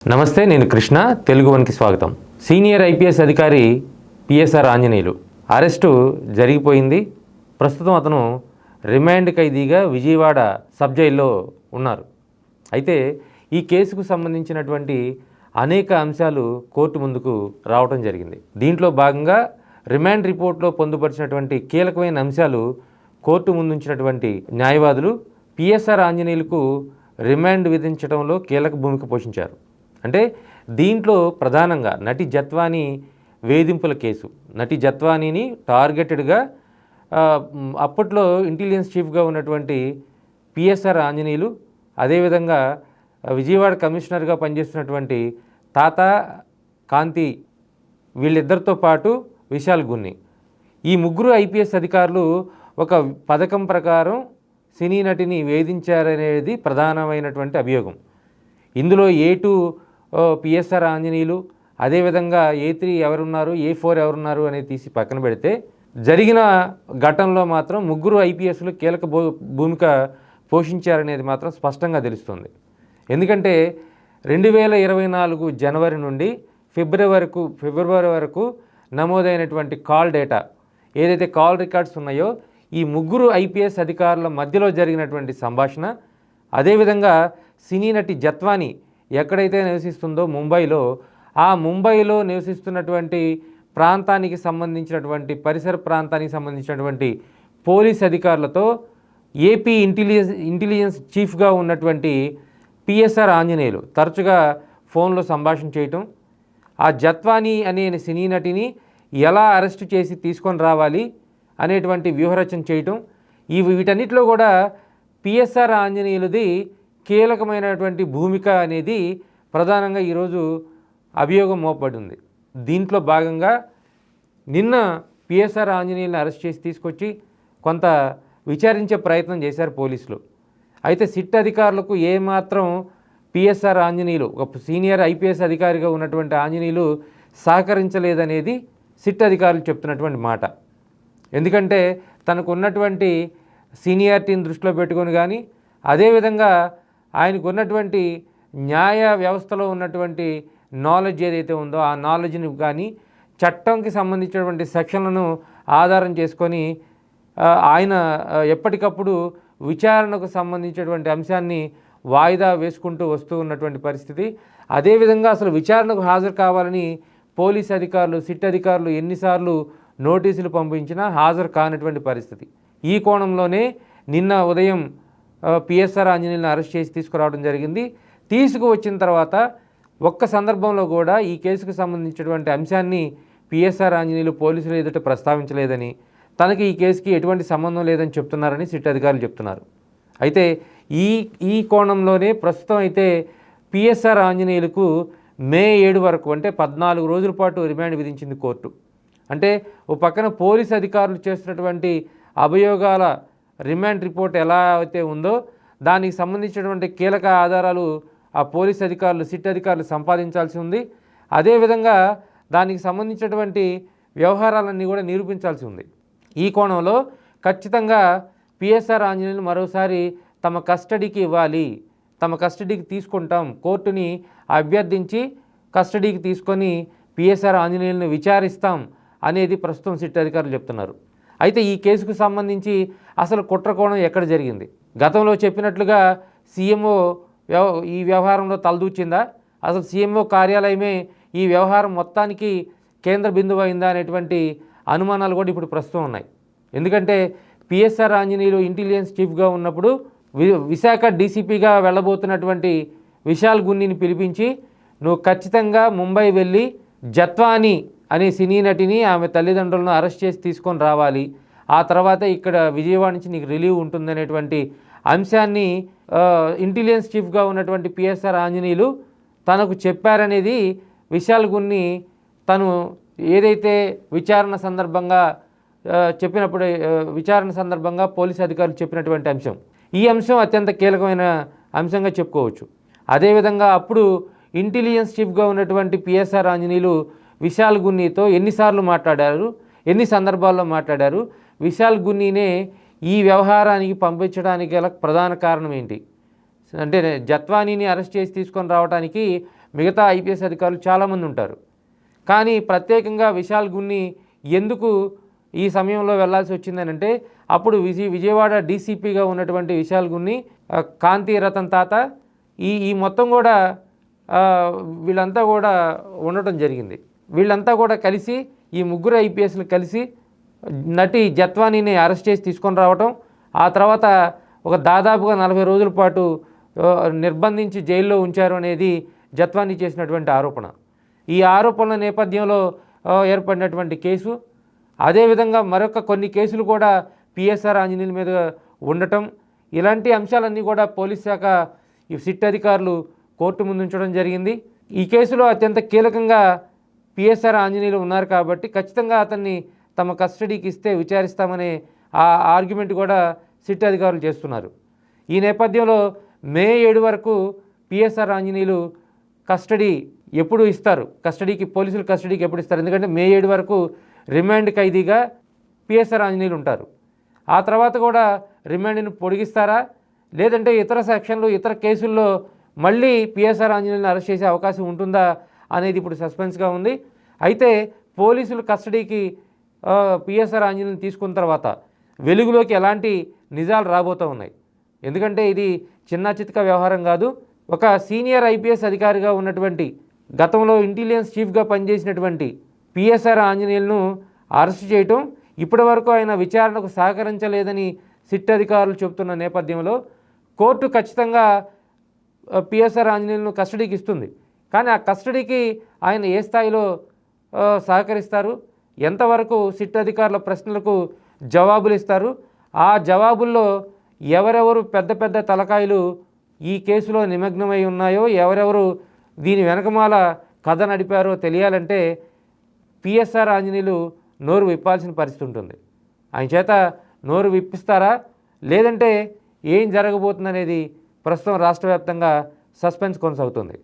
నమస్తే, నేను కృష్ణ. తెలుగు వన్కి స్వాగతం. సీనియర్ ఐపీఎస్ అధికారి పిఎస్ఆర్ ఆంజనేయులు అరెస్టు జరిగిపోయింది. ప్రస్తుతం అతను రిమాండ్ ఖైదీగా విజయవాడ సబ్ జైల్లో ఉన్నారు. అయితే ఈ కేసుకు సంబంధించినటువంటి అనేక అంశాలు కోర్టు ముందుకు రావడం జరిగింది. దీంట్లో భాగంగా రిమాండ్ రిపోర్ట్లో పొందుపరిచినటువంటి కీలకమైన అంశాలు కోర్టు ముందుంచినటువంటి న్యాయవాదులు పిఎస్ఆర్ ఆంజనేయులకు రిమాండ్ విధించడంలో కీలక భూమిక పోషించారు. అంటే దీంట్లో ప్రధానంగా నటి జత్వానీ వేధింపుల కేసు, నటి జత్వానీని టార్గెటెడ్గా అప్పట్లో ఇంటెలిజెన్స్ చీఫ్గా ఉన్నటువంటి పిఎస్ఆర్ ఆంజనేయులు, అదేవిధంగా విజయవాడ కమిషనర్గా పనిచేస్తున్నటువంటి తాతా కాంతి, వీళ్ళిద్దరితో పాటు విశాల్ గున్ని, ఈ ముగ్గురు ఐపీఎస్ అధికారులు ఒక పథకం ప్రకారం సినీ నటిని వేధించారనేది ప్రధానమైనటువంటి అభియోగం. ఇందులో A2 పిఎస్ఆర్ ఆంజనేయులు, అదేవిధంగా A3 ఎవరున్నారు, A4 ఎవరున్నారు అనేది తీసి పక్కన పెడితే జరిగిన ఘటనలో మాత్రం ముగ్గురు ఐపీఎస్లు కీలక భూమిక పోషించారనేది మాత్రం స్పష్టంగా తెలుస్తుంది. ఎందుకంటే 2024 జనవరి నుండి ఫిబ్రవరి వరకు నమోదైనటువంటి కాల్ డేటా, ఏదైతే కాల్ రికార్డ్స్ ఉన్నాయో, ఈ ముగ్గురు ఐపీఎస్ అధికారుల మధ్యలో జరిగినటువంటి సంభాషణ, అదేవిధంగా సినీ నటి జత్వానీ ఎక్కడైతే నివసిస్తుందో ముంబైలో, ఆ ముంబైలో నివసిస్తున్నటువంటి ప్రాంతానికి సంబంధించినటువంటి పరిసర ప్రాంతానికి సంబంధించినటువంటి పోలీస్ అధికారులతో ఏపీ ఇంటెలిజెన్స్ చీఫ్గా ఉన్నటువంటి పిఎస్ఆర్ ఆంజనేయులు తరచుగా ఫోన్లో సంభాషణ చేయటం, ఆ జత్వానీ అనే సినీ నటిని ఎలా అరెస్టు చేసి తీసుకొని రావాలి అనేటువంటి వ్యూహరచన చేయటం, వీటన్నిటిలో కూడా పిఎస్ఆర్ ఆంజనేయులది కీలకమైనటువంటి భూమిక అనేది ప్రధానంగా ఈరోజు అభియోగం మోపబడింది. దీంట్లో భాగంగా నిన్న పిఎస్ఆర్ ఆంజనేయులను అరెస్ట్ చేసి తీసుకొచ్చి కొంత విచారించే ప్రయత్నం చేశారు పోలీసులు. అయితే సిట్ అధికారులకు ఏమాత్రం పిఎస్ఆర్ ఆంజనేయులు, ఒక సీనియర్ ఐపీఎస్ అధికారిగా ఉన్నటువంటి ఆంజనేయులు సహకరించలేదనేది సిట్ అధికారులు చెప్తున్నటువంటి మాట. ఎందుకంటే తనకు ఉన్నటువంటి సీనియారిటీని దృష్టిలో పెట్టుకొని కానీ, అదేవిధంగా ఆయనకు ఉన్నటువంటి న్యాయ వ్యవస్థలో ఉన్నటువంటి నాలెడ్జ్ ఏదైతే ఉందో ఆ నాలెడ్జ్ని కానీ, చట్టంకి సంబంధించినటువంటి సెక్షన్లను ఆధారం చేసుకొని ఆయన ఎప్పటికప్పుడు విచారణకు సంబంధించినటువంటి అంశాన్ని వాయిదా వేసుకుంటూ వస్తూ ఉన్నటువంటి పరిస్థితి. అదేవిధంగా అసలు విచారణకు హాజరు కావాలని పోలీస్ అధికారులు, సిట్ అధికారులు ఎన్నిసార్లు నోటీసులు పంపించినా హాజరు కానటువంటి పరిస్థితి. ఈ కోణంలోనే నిన్న ఉదయం పిఎస్ఆర్ ఆంజనేయులను అరెస్ట్ చేసి తీసుకురావడం జరిగింది. తీసుకువచ్చిన తర్వాత ఒక్క సందర్భంలో కూడా ఈ కేసుకు సంబంధించినటువంటి అంశాన్ని పిఎస్ఆర్ ఆంజనేయులు పోలీసులు ఎదుట ప్రస్తావించలేదని, తనకి ఈ కేసుకి ఎటువంటి సంబంధం లేదని చెప్తున్నారని సిట్ అధికారులు చెప్తున్నారు. అయితే ఈ కోణంలోనే ప్రస్తుతం అయితే పిఎస్ఆర్ ఆంజనేయులకు మే 7 వరకు, అంటే 14 రోజుల పాటు రిమాండ్ విధించింది కోర్టు. అంటే ఓ పక్కన పోలీస్ అధికారులు చేస్తున్నటువంటి అభియోగాల రిమాండ్ రిపోర్ట్ ఎలా అయితే ఉందో దానికి సంబంధించినటువంటి కీలక ఆధారాలు ఆ పోలీస్ అధికారులు, సిట్ అధికారులు సంపాదించాల్సి ఉంది. అదేవిధంగా దానికి సంబంధించినటువంటి వ్యవహారాలన్నీ కూడా నిరూపించాల్సి ఉంది. ఈ కోణంలో ఖచ్చితంగా పిఎస్ఆర్ ఆంజనేయులు మరోసారి తమ కస్టడీకి ఇవ్వాలి, తమ కస్టడీకి తీసుకుంటాం, కోర్టుని అభ్యర్థించి కస్టడీకి తీసుకొని పిఎస్ఆర్ ఆంజనేయులను విచారిస్తాం అనేది ప్రస్తుతం సిట్ అధికారులు చెప్తున్నారు. అయితే ఈ కేసుకు సంబంధించి అసలు కుట్రకోణం ఎక్కడ జరిగింది? గతంలో చెప్పినట్లుగా సీఎంఓ ఈ వ్యవహారంలో తలదూచిందా? అసలు సీఎంఓ కార్యాలయమే ఈ వ్యవహారం మొత్తానికి కేంద్ర బిందువు అయిందా అనేటువంటి అనుమానాలు కూడా ఇప్పుడు ప్రస్తుతం ఉన్నాయి. ఎందుకంటే పిఎస్ఆర్ ఆంజనేయులు ఇంటెలిజెన్స్ చీఫ్గా ఉన్నప్పుడు విశాఖ డీసీపీగా వెళ్ళబోతున్నటువంటి విశాల్ గున్నిని పిలిపించి, నువ్వు ఖచ్చితంగా ముంబై వెళ్ళి జత్వానీ అనే సినీ నటిని, ఆమె తల్లిదండ్రులను అరెస్ట్ చేసి తీసుకొని రావాలి, ఆ తర్వాత ఇక్కడ విజయవాడ నుంచి నీకు రిలీవ్ ఉంటుందనేటువంటి అంశాన్ని ఇంటెలిజెన్స్ చీఫ్గా ఉన్నటువంటి పిఎస్ఆర్ ఆంజనేయులు తనకు చెప్పారనేది విశాల్ గున్ని తను ఏదైతే విచారణ సందర్భంగా పోలీస్ అధికారులు చెప్పినటువంటి అంశం. ఈ అంశం అత్యంత కీలకమైన అంశంగా చెప్పుకోవచ్చు. అదేవిధంగా అప్పుడు ఇంటెలిజెన్స్ చీఫ్గా ఉన్నటువంటి పిఎస్ఆర్ ఆంజనేయులు విశాల్ గున్నీతో ఎన్నిసార్లు మాట్లాడారు, ఎన్ని సందర్భాల్లో మాట్లాడారు, విశాల్ గున్నీనే ఈ వ్యవహారానికి పంపించడానికి గల ప్రధాన కారణం ఏంటి, అంటే జత్వానీని అరెస్ట్ చేసి తీసుకొని రావడానికి మిగతా ఐపీఎస్ అధికారులు చాలామంది ఉంటారు. కానీ ప్రత్యేకంగా విశాల్ గున్ని ఎందుకు ఈ సమయంలో వెళ్లాల్సి వచ్చిందనంటే, అప్పుడు విజయవాడ డీసీపీగా ఉన్నటువంటి విశాల్ గున్ని, కాంతి రతన్ తాత ఈ మొత్తం కూడా వీళ్ళంతా కూడా ఉండటం జరిగింది. వీళ్ళంతా కూడా కలిసి, ఈ ముగ్గురు ఐపీఎస్లు కలిసి నటి జత్వానీని అరెస్ట్ చేసి తీసుకొని రావటం, ఆ తర్వాత ఒక దాదాపుగా 40 రోజుల పాటు నిర్బంధించి జైల్లో ఉంచారు అనేది జత్వానీ చేసినటువంటి ఆరోపణ. ఈ ఆరోపణల నేపథ్యంలో ఏర్పడినటువంటి కేసు, అదేవిధంగా మరొక కొన్ని కేసులు కూడా పిఎస్ఆర్ ఆంజనేయుల మీద ఉండటం, ఇలాంటి అంశాలన్నీ కూడా పోలీస్ శాఖ ఈ సిట్ అధికారులు కోర్టు ముందు ఉంచడం జరిగింది. ఈ కేసులో అత్యంత కీలకంగా పిఎస్ఆర్ ఆంజనేయులు ఉన్నారు కాబట్టి ఖచ్చితంగా అతన్ని తమ కస్టడీకి ఇస్తే విచారిస్తామనే ఆ ఆర్గ్యుమెంట్ కూడా సిట్ అధికారులు చేస్తున్నారు. ఈ నేపథ్యంలో మే 7 వరకు పిఎస్ఆర్ ఆంజనేయులు కస్టడీ ఎప్పుడు ఇస్తారు, పోలీసులు కస్టడీకి ఎప్పుడు ఇస్తారు? ఎందుకంటే మే 7 వరకు రిమాండ్ ఖైదీగా పిఎస్ఆర్ ఆంజనేయులు ఉంటారు. ఆ తర్వాత కూడా రిమాండ్ని పొడిగిస్తారా, లేదంటే ఇతర సెక్షన్లు ఇతర కేసుల్లో మళ్ళీ పిఎస్ఆర్ ఆంజనేయులను అరెస్ట్ చేసే అవకాశం ఉంటుందా అనేది ఇప్పుడు సస్పెన్స్గా ఉంది. అయితే పోలీసులు కస్టడీకి పిఎస్ఆర్ ఆంజనేయులను తీసుకున్న తర్వాత వెలుగులోకి ఎలాంటి నిజాలు రాబోతూ ఉన్నాయి. ఎందుకంటే ఇది చిన్న చితక వ్యవహారం కాదు. ఒక సీనియర్ ఐపీఎస్ అధికారిగా ఉన్నటువంటి, గతంలో ఇంటెలిజెన్స్ చీఫ్గా పనిచేసినటువంటి పిఎస్ఆర్ ఆంజనేయులను అరెస్ట్ చేయటం, ఇప్పటి వరకు ఆయన విచారణకు సహకరించలేదని సిట్ అధికారులు చెబుతున్న నేపథ్యంలో కోర్టు ఖచ్చితంగా పిఎస్ఆర్ ఆంజనేయులను కస్టడీకి ఇస్తుంది. కానీ ఆ కస్టడీకి ఆయన ఏ స్థాయిలో సహకరిస్తారు, ఎంతవరకు సిట్ అధికారుల ప్రశ్నలకు జవాబులు ఇస్తారు, ఆ జవాబుల్లో ఎవరెవరు పెద్ద పెద్ద తలకాయలు ఈ కేసులో నిమగ్నమై ఉన్నాయో, ఎవరెవరు దీని వెనకమాల కథ నడిపారో తెలియాలంటే పిఎస్ఆర్ ఆంజనేయులు నోరు విప్పాల్సిన పరిస్థితి ఉంటుంది. ఆయన చేత నోరు విప్పిస్తారా, లేదంటే ఏం జరగబోతుందనేది ప్రస్తుతం రాష్ట్ర వ్యాప్తంగా సస్పెన్స్ కొనసాగుతుంది.